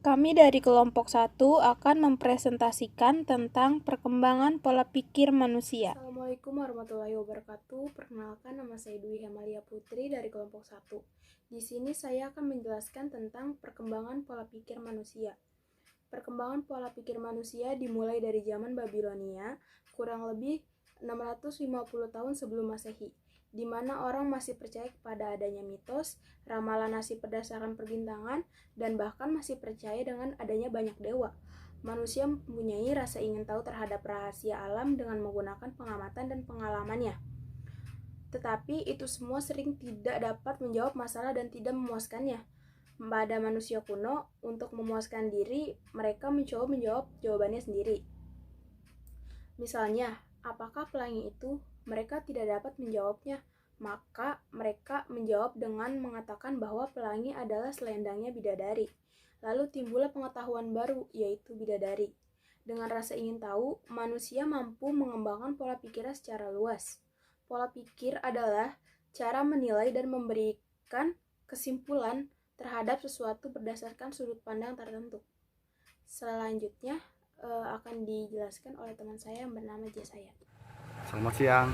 Kami dari kelompok 1 akan mempresentasikan tentang perkembangan pola pikir manusia. Assalamualaikum warahmatullahi wabarakatuh. Perkenalkan, nama saya Dwi Hemalia Putri dari kelompok 1. Di sini saya akan menjelaskan tentang perkembangan pola pikir manusia. Perkembangan pola pikir manusia dimulai dari zaman Babilonia, kurang lebih 650 tahun sebelum Masehi, di mana orang masih percaya kepada adanya mitos, ramalan nasib berdasarkan perbintangan, dan bahkan masih percaya dengan adanya banyak dewa. Manusia mempunyai rasa ingin tahu terhadap rahasia alam dengan menggunakan pengamatan dan pengalamannya. Tetapi itu semua sering tidak dapat menjawab masalah dan tidak memuaskannya. Pada manusia kuno, untuk memuaskan diri, mereka mencoba menjawab jawabannya sendiri. Misalnya, apakah pelangi itu? Mereka tidak dapat menjawabnya. Maka mereka menjawab dengan mengatakan bahwa pelangi adalah selendangnya bidadari. Lalu timbullah pengetahuan baru, yaitu bidadari. Dengan rasa ingin tahu, manusia mampu mengembangkan pola pikirnya secara luas. Pola pikir adalah cara menilai dan memberikan kesimpulan terhadap sesuatu berdasarkan sudut pandang tertentu. Selanjutnya akan dijelaskan oleh teman saya yang bernama Jasaya. Selamat siang,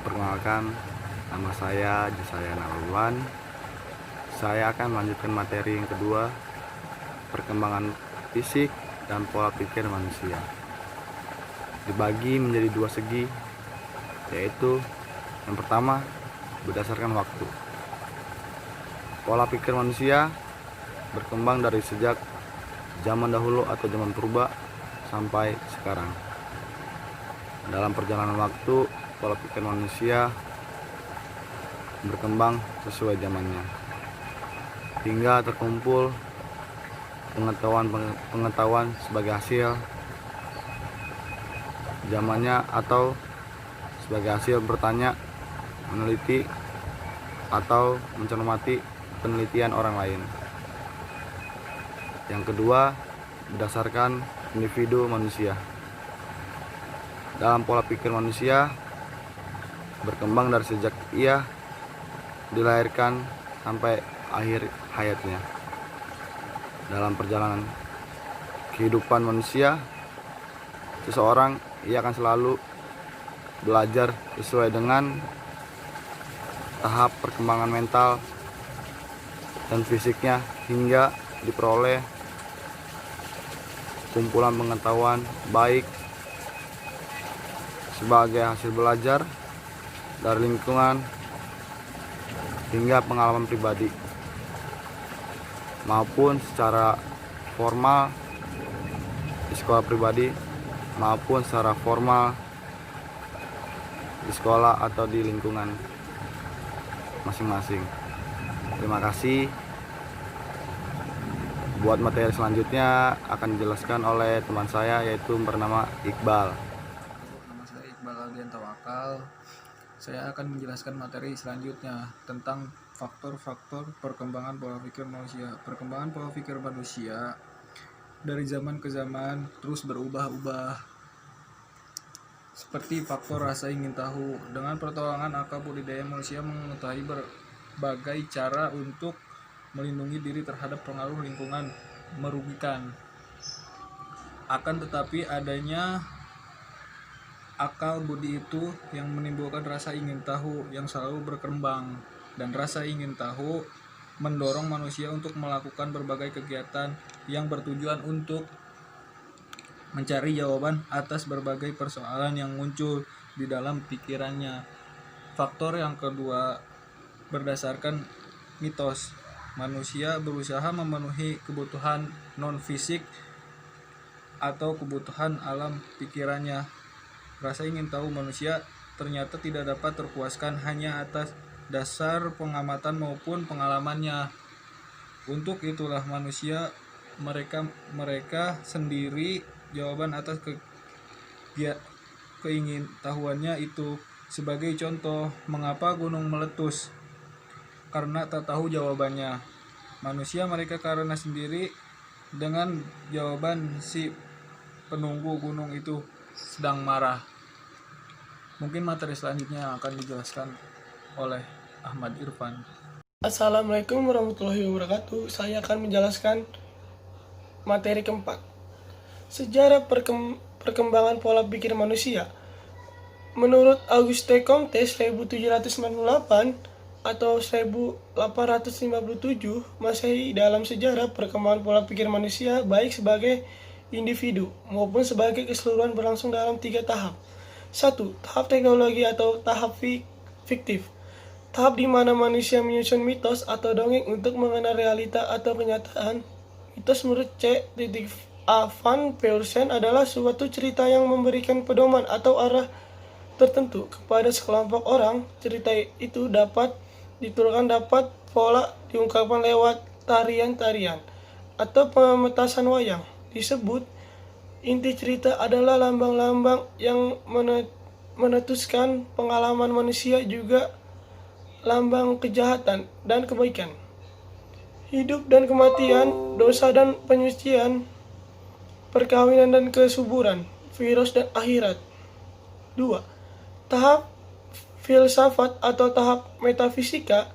perkenalkan nama saya Jasaya Naluan. Saya akan melanjutkan materi yang kedua, perkembangan fisik dan pola pikir manusia. Dibagi menjadi dua segi, yaitu yang pertama berdasarkan waktu. Pola pikir manusia berkembang dari sejak zaman dahulu atau zaman purba sampai sekarang. Dalam perjalanan waktu, pola pikir manusia berkembang sesuai zamannya, hingga terkumpul pengetahuan sebagai hasil zamannya atau sebagai hasil bertanya, meneliti, atau mencermati penelitian orang lain. Yang kedua, berdasarkan individu manusia. Dalam pola pikir manusia berkembang dari sejak ia dilahirkan sampai akhir hayatnya. Dalam perjalanan kehidupan manusia, seseorang ia akan selalu belajar sesuai dengan tahap perkembangan mental dan fisiknya hingga diperoleh kumpulan pengetahuan baik sebagai hasil belajar dari lingkungan hingga pengalaman pribadi maupun secara formal di sekolah pribadi maupun secara formal di sekolah atau di lingkungan masing-masing. Terima kasih. Buat materi selanjutnya akan dijelaskan oleh teman saya, yaitu bernama Iqbal. Nama saya Iqbal Aldian Tawakal. Saya akan menjelaskan materi selanjutnya tentang faktor-faktor perkembangan pola pikir manusia. Perkembangan pola pikir manusia dari zaman ke zaman terus berubah-ubah. Seperti faktor rasa ingin tahu. Dengan pertolongan akal budidaya, manusia mengetahui berbagai cara untuk melindungi diri terhadap pengaruh lingkungan merugikan. Akan tetapi adanya akal budi itu yang menimbulkan rasa ingin tahu yang selalu berkembang, dan rasa ingin tahu mendorong manusia untuk melakukan berbagai kegiatan yang bertujuan untuk mencari jawaban atas berbagai persoalan yang muncul di dalam pikirannya. Faktor yang kedua berdasarkan mitos. Manusia berusaha memenuhi kebutuhan non-fisik atau kebutuhan alam pikirannya. Rasa ingin tahu manusia ternyata tidak dapat terpuaskan hanya atas dasar pengamatan maupun pengalamannya. Untuk itulah manusia mereka sendiri jawaban atas keingintahuannya itu. Sebagai contoh, mengapa gunung meletus? Karena tak tahu jawabannya. Manusia mereka karena sendiri dengan jawaban si penunggu gunung itu sedang marah. Mungkin materi selanjutnya akan dijelaskan oleh Ahmad Irfan. Assalamualaikum warahmatullahi wabarakatuh. Saya akan menjelaskan Materi keempat, sejarah perkembangan pola pikir manusia. Menurut Auguste Comte 1798 atau 1857 Masehi, dalam sejarah perkembangan pola pikir manusia baik sebagai individu maupun sebagai keseluruhan berlangsung dalam 3 tahap. 1. Tahap teknologi atau tahap fiktif. Tahap di mana manusia menyusun mitos atau dongeng untuk mengenal realita atau kenyataan. Mitos menurut C.A. Van Peursen adalah suatu cerita yang memberikan pedoman atau arah tertentu kepada sekelompok orang. Cerita itu dapat diturunkan, dapat pola diungkapkan lewat tarian-tarian atau pementasan wayang. Disebut inti cerita adalah lambang-lambang yang menetuskan pengalaman manusia, juga lambang kejahatan dan kebaikan, hidup dan kematian, dosa dan penyucian, perkawinan dan kesuburan, virus dan akhirat. 2. Tahap filsafat atau tahap metafisika.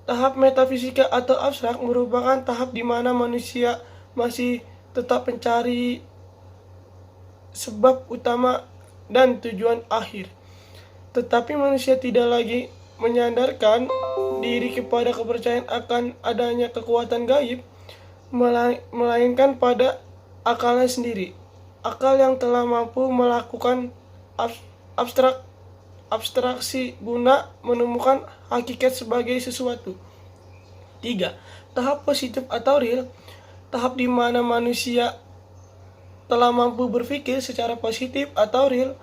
Tahap metafisika atau abstrak merupakan tahap di mana manusia masih tetap mencari sebab utama dan tujuan akhir, tetapi manusia tidak lagi menyandarkan diri kepada kepercayaan akan adanya kekuatan gaib, melainkan pada akalnya sendiri. Akal yang telah mampu melakukan abstraksi guna menemukan hakikat sebagai sesuatu. 3. Tahap positif atau real. Tahap di mana manusia telah mampu berpikir secara positif atau real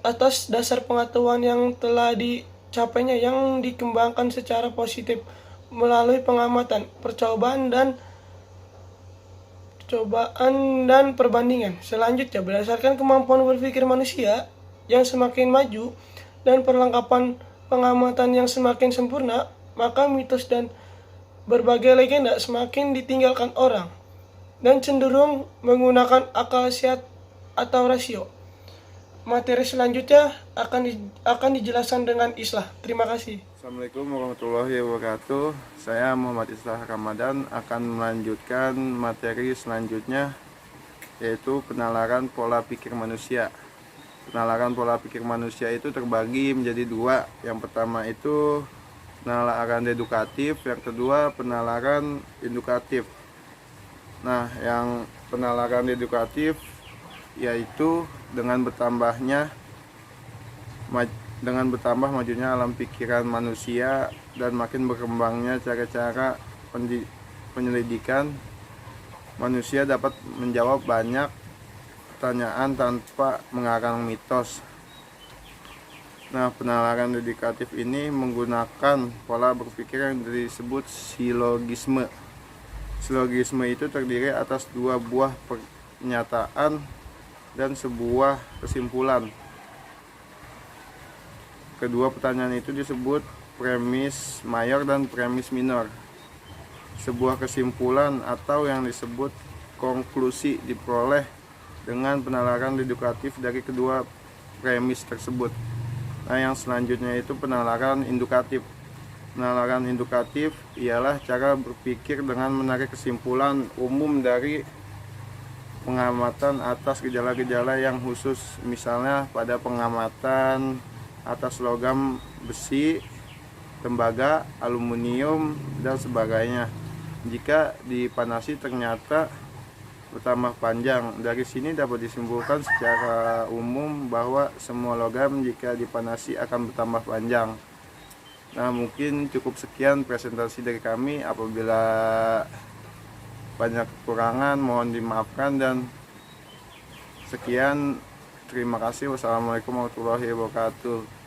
atas dasar pengetahuan yang telah dicapainya, yang dikembangkan secara positif melalui pengamatan, percobaan dan perbandingan. Selanjutnya, berdasarkan kemampuan berpikir manusia yang semakin maju dan perlengkapan pengamatan yang semakin sempurna, maka mitos dan berbagai legenda semakin ditinggalkan orang dan cenderung menggunakan akal sehat atau rasio. Materi selanjutnya akan dijelaskan dengan Islah. Terima kasih. Assalamualaikum warahmatullahi wabarakatuh. Saya Muhammad Islah Ramadan akan melanjutkan materi selanjutnya, yaitu penalaran pola pikir manusia. Penalaran pola pikir manusia itu terbagi menjadi 2. Yang pertama itu penalaran edukatif, yang kedua penalaran indukatif. Nah, yang penalaran edukatif yaitu dengan bertambah majunya alam pikiran manusia dan makin berkembangnya cara-cara penyelidikan, manusia dapat menjawab banyak pertanyaan tanpa mengarang mitos. Nah, penalaran edukatif ini menggunakan pola berpikir yang disebut silogisme. Silogisme itu terdiri atas 2 buah pernyataan dan sebuah kesimpulan. Kedua pertanyaan itu disebut premis mayor dan premis minor. Sebuah kesimpulan atau yang disebut konklusi diperoleh dengan penalaran edukatif dari kedua premis tersebut. Nah, yang selanjutnya itu penalaran indukatif. Penalaran indukatif ialah cara berpikir dengan menarik kesimpulan umum dari pengamatan atas gejala-gejala yang khusus, misalnya pada pengamatan atas logam besi, tembaga, aluminium, dan sebagainya. Jika dipanasi ternyata bertambah panjang. Dari sini dapat disimpulkan secara umum bahwa semua logam jika dipanasi akan bertambah panjang. Nah, mungkin cukup sekian presentasi dari kami. Apabila banyak kekurangan mohon dimaafkan, dan sekian, terima kasih. Wassalamualaikum warahmatullahi wabarakatuh.